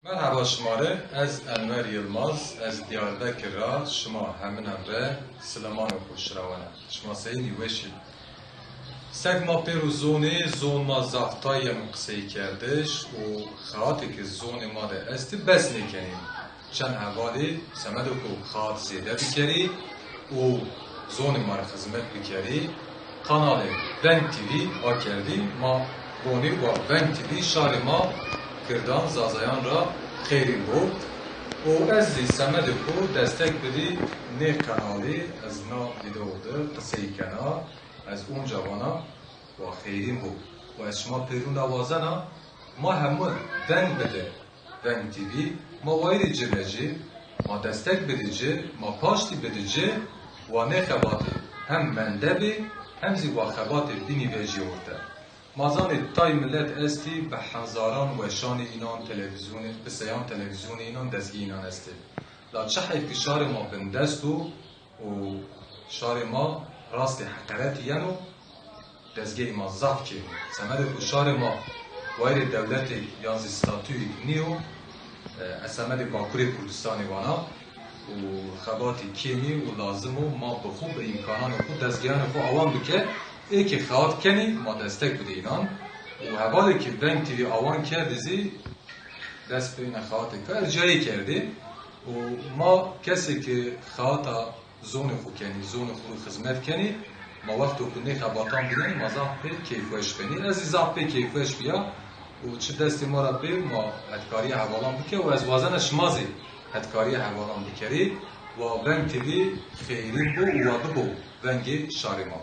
مرحبا شماره از انور یلماز از دیاربکر را شما همین امره سلمان و خوشروانه شما سیدی وشید سگ ما پیرو زون ما زفتایی هم قصه کردش و خواهاتی که زون ما ده استی بس نکنیم چند حوالی سمدو که خواهات زیده بکری و زون ما را خدمت بکری کانال ونگ تیوی آ کردی ما بونی و ونگ تیوی شار ما کردان زازایان را خیلی بود و از سمد کو دستک بدی نه کانالی از نا ویدیو ده قصه کنار از اون جوانا و خیلی بود و از شما پیرون آوازنا ما همون ونگ بده ونگ تیوی ما واید جلجی ما دستک بدی جه ما پاشتی بدی جه و نه خباتی هم مندبی هم زی و خباتی بینی ویجی ورده مازان تای ملت استی به هزاران و شان اینان تلویزیون به سیان تلویزیون اینان دستگی اینان استی لا چه حیف که شار ما بندست و شار ما راست حقیقتی ینو دستگی ما ضعف که سمد که شار ما وایر دولت یانزی ستاتوی نیو سمد باکوری کردستانی وانا و خباتی کینی و لازم و ما بخوب امکانان خود دستگیان خود آوان بکه ای که خواهد کنی ما دستک بده اینان و حوالی که ونگ تیوی آوان کردی دست به این خواهد که جایی کردی و ما کسی که خواهد زون خود کنی زون خود خدمت کنی ما وقتی که نه خباتان بیدنی ما زحب کیفوش کنی از زحب کیفوش بیا و چه دستی ما را بیر ما هدکاری حوالان بکه و از وازنش مازی هدکاری حوالان بکری و ونگ تیوی خیلی بو و بو ونگ شاری ما